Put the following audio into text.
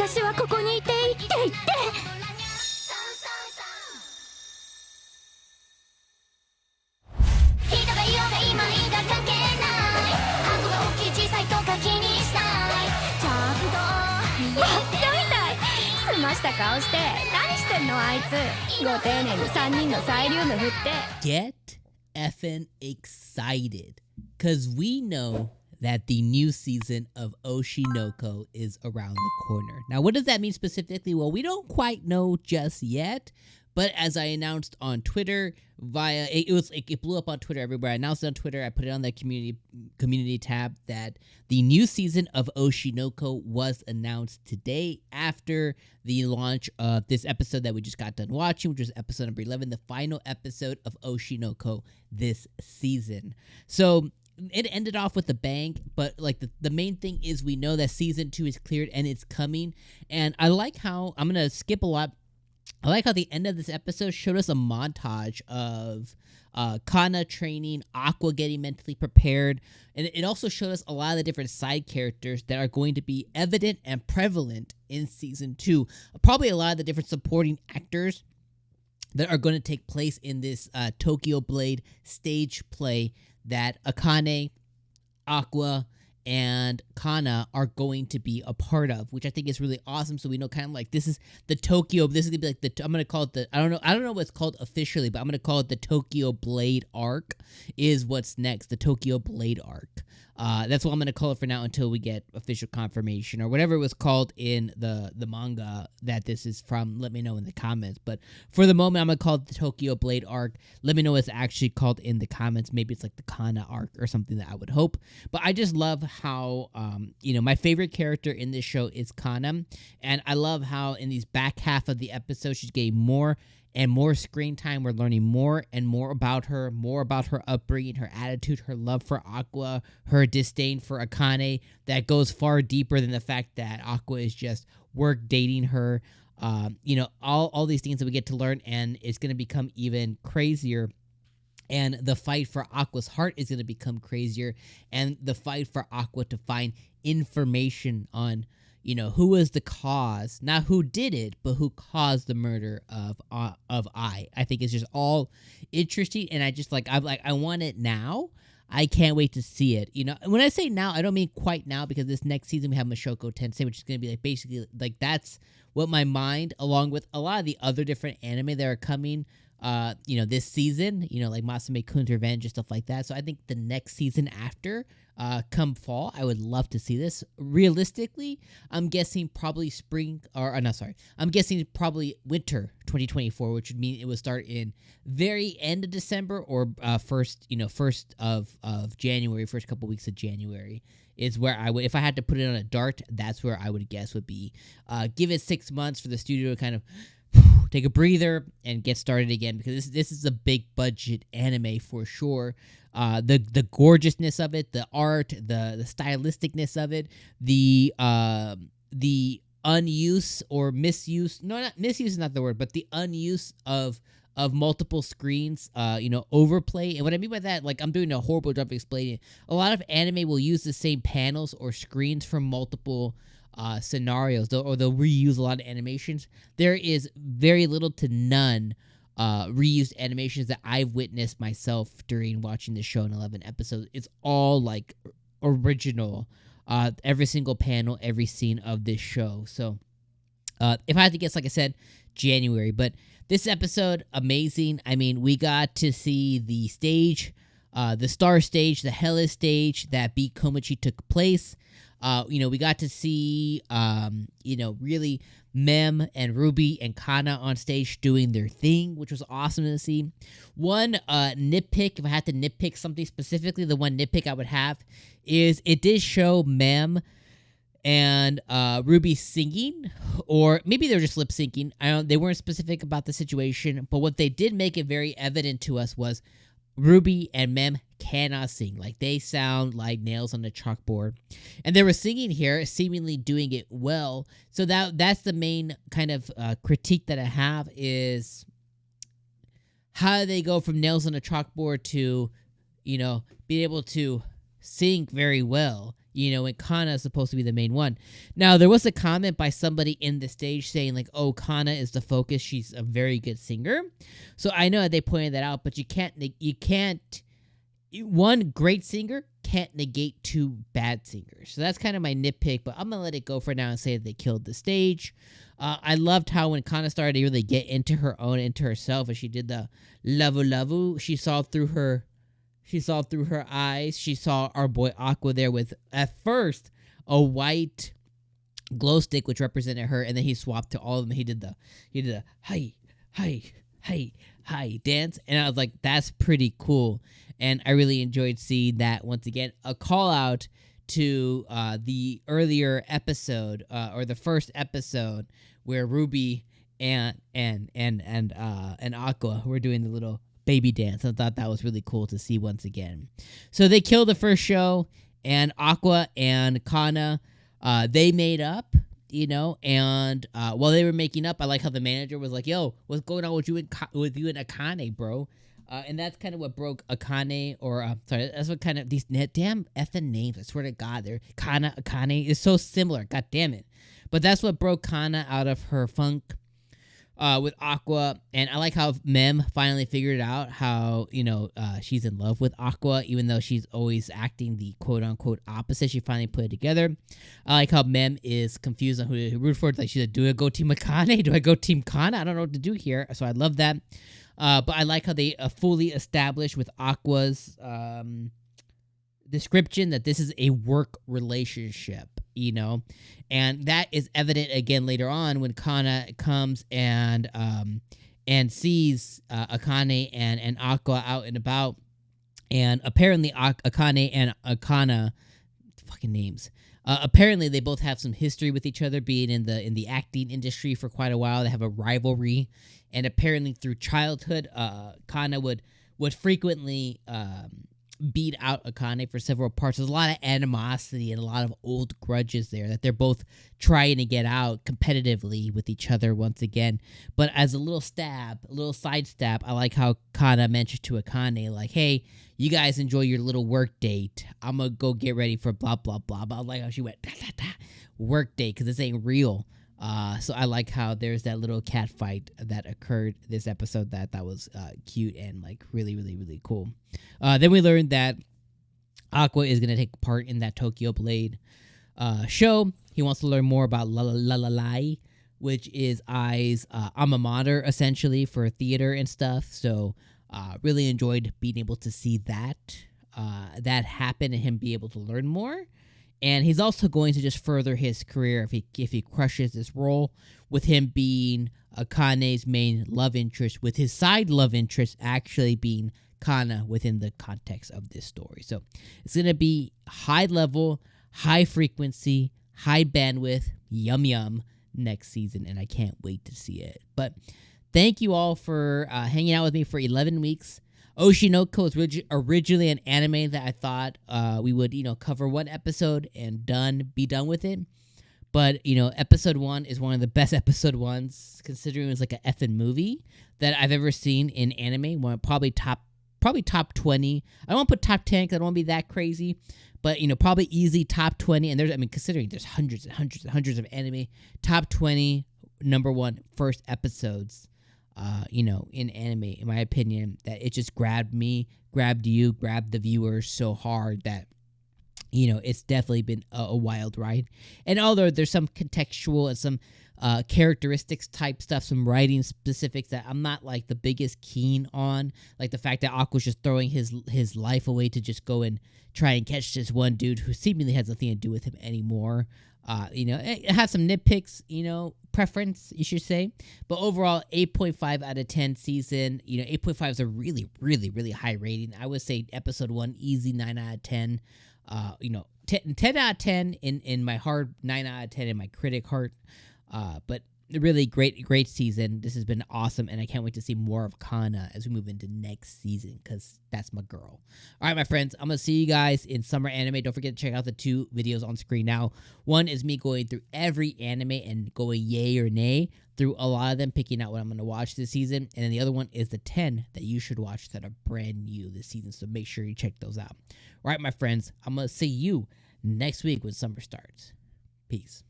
私はここにいていいって言って。人が言おうが今いいが関係ない。箱が大きい小さいとか気にしない。ちゃんと見えてる。バカみたい。済ました顔して何してんのあいつ。ご丁寧に3人のサイリウム振って。 Get effing excited, cause we know that the new season of Oshi no Ko is around the corner. Now, what does that mean specifically? Well, we don't quite know just yet, but as I announced on Twitter via it blew up on Twitter everywhere. I announced it on Twitter. I put it on the community tab that the new season of Oshi no Ko was announced today after the launch of this episode that we just got done watching, which was episode number 11, the final episode of Oshi no Ko this season. So it ended off with a bang, but like the main thing is we know that season 2 is cleared and it's coming. And I like how, I'm gonna skip a lot, I like how the end of this episode showed us a montage of Kana training, Aqua getting mentally prepared, and it also showed us a lot of the different side characters that are going to be evident and prevalent in season 2. Probably a lot of the different supporting actors that are going to take place in this Tokyo Blade stage play that Akane, Aqua, and Kana are going to be a part of, which I think is really awesome. So we know kind of like this is the Tokyo. This is gonna be like the, I'm gonna call it the, I don't know what it's called officially, but I'm gonna call it the Tokyo Blade arc is what's next. The Tokyo Blade arc. That's what I'm gonna call it for now until we get official confirmation or whatever it was called in the manga that this is from. Let me know in the comments. But for the moment, I'm gonna call it the Tokyo Blade arc. Let me know what it's actually called in the comments. Maybe it's like the Kana arc or something that I would hope. But I just love how my favorite character in this show is Kana, and I love how in these back half of the episode she's getting more and more screen time. We're learning more and more about her upbringing, her attitude, her love for Aqua, her disdain for Akane that goes far deeper than the fact that Aqua is just work dating her. All these things that we get to learn, and it's going to become even crazier. And the fight for Aqua's heart is going to become crazier, and the fight for Aqua to find information on who was the cause, not who did it, but who caused the murder of I think it's just all interesting, and I want it now. I can't wait to see it. When I say now, I don't mean quite now, because this next season we have Mushoku Tensei, which is going to be like basically like that's what my mind, along with a lot of the other different anime that are coming this season, like Masame-kun's Revenge and stuff like that. So I think the next season after, come fall, I would love to see this. Realistically, I'm guessing probably I'm guessing probably winter 2024, which would mean it would start in very end of December or first of January, first couple weeks of January is where I would, if I had to put it on a dart, that's where I would guess would be. Give it 6 months for the studio to kind of take a breather and get started again, because this is a big budget anime for sure. The gorgeousness of it, the art, the stylisticness of it, the unuse or misuse, no, not misuse is not the word, but the unuse of multiple screens, overplay. And what I mean by that, like, I'm doing a horrible job of explaining it. A lot of anime will use the same panels or screens from multiple scenarios, or they'll reuse a lot of animations. There is very little to none reused animations that I've witnessed myself during watching the show in 11 episodes. It's all like original, every single panel, every scene of this show. So if I had to guess, like I said, January. But this episode, amazing. I mean, we got to see the stage, the star stage, the Hellas stage that 𝐒𝐴𝐵 took place. We got to see, really Mem and Ruby and Kana on stage doing their thing, which was awesome to see. One nitpick, if I had to nitpick something specifically, the one nitpick I would have is it did show Mem and Ruby singing, or maybe they were just lip syncing. They weren't specific about the situation, but what they did make it very evident to us was Ruby and Mem cannot sing. Like, they sound like nails on a chalkboard. And they were singing here, seemingly doing it well. So that's the main kind of critique that I have, is how do they go from nails on a chalkboard to, being able to sing very well, and Kana is supposed to be the main one. Now, there was a comment by somebody in the stage saying, like, oh, Kana is the focus. She's a very good singer. So I know that they pointed that out, but you can't, one great singer can't negate two bad singers. So that's kind of my nitpick, but I'm going to let it go for now and say that they killed the stage. I loved how when Kana started to really get into her own, into herself, and she did the lavu, she saw through her eyes. She saw our boy Aqua there with, at first, a white glow stick, which represented her, and then he swapped to all of them. He did the hi dance, and I was like, that's pretty cool. And I really enjoyed seeing that. Once again, a call out to the earlier episode, or the first episode, where Ruby and Aqua were doing the little baby dance. I thought that was really cool to see once again. So they killed the first show, and Aqua and Kana, they made up, and while they were making up, I like how the manager was like, yo, what's going on with you and Akane, bro? And that's kind of what broke Akane, or that's what kind of, these damn effing names, I swear to God, they're Kana, Akane, is so similar, god damn it. But that's what broke Kana out of her funk with Aqua. And I like how Mem finally figured out how, she's in love with Aqua, even though she's always acting the quote-unquote opposite. She finally put it together. I like how Mem is confused on who to root for. Like, she's like, do I go Team Akane? Do I go Team Kana? I don't know what to do here. So I love that. But I like how they fully established with Aqua's description that this is a work relationship, and that is evident again later on when Kana comes and sees Akane and Aqua out and about, and apparently Akane and Kana, fucking names. Apparently they both have some history with each other, being in the acting industry for quite a while. They have a rivalry, and apparently through childhood, Kana would frequently beat out Akane for several parts. There's a lot of animosity and a lot of old grudges there that they're both trying to get out competitively with each other once again. But as a little side stab, I like how Kana mentioned to Akane, like, hey, you guys enjoy your little work date. I'm going to go get ready for blah, blah, blah. But I like how she went, da, da, da, work date, because this ain't real. So I like how there's that little cat fight that occurred this episode that was cute and like really, really, really cool. Then we learned that Aqua is going to take part in that Tokyo Blade show. He wants to learn more about Lalai, which is Ai's alma mater, essentially, for theater and stuff. So really enjoyed being able to see that happen and him be able to learn more. And he's also going to just further his career if he crushes this role, with him being Akane's main love interest, with his side love interest actually being Kana within the context of this story. So it's going to be high level, high frequency, high bandwidth, yum next season, and I can't wait to see it. But thank you all for hanging out with me for 11 weeks. Oshi no Ko was originally an anime that I thought we would, cover one episode and be done with it. But, episode 1 is one of the best episode 1s, considering it was like an effing movie that I've ever seen in anime. Probably top 20. I don't want to put top 10 because I don't want to be that crazy. But, probably easy top 20. And considering there's hundreds and hundreds and hundreds of anime, top 20, number 1, first episodes. In anime, in my opinion, that it just grabbed me, grabbed you, grabbed the viewers so hard that, it's definitely been a wild ride. And although there's some contextual and some characteristics type stuff, some writing specifics that I'm not like the biggest keen on, like the fact that Aqua's just throwing his life away to just go and try and catch this one dude who seemingly has nothing to do with him anymore. It has some nitpicks, preference, you should say. But overall, 8.5 out of 10 season. 8.5 is a really, really, really high rating. I would say episode 1, easy 9 out of 10. 10 out of 10 in my heart, 9 out of 10 in my critic heart. But really great season. This has been awesome, and I can't wait to see more of Kana as we move into next season, because that's my girl. All right, my friends, I'm going to see you guys in Summer Anime. Don't forget to check out the 2 videos on screen now. One is me going through every anime and going yay or nay through a lot of them, picking out what I'm going to watch this season. And then the other one is the 10 that you should watch that are brand new this season, so make sure you check those out. All right, my friends, I'm going to see you next week when summer starts. Peace.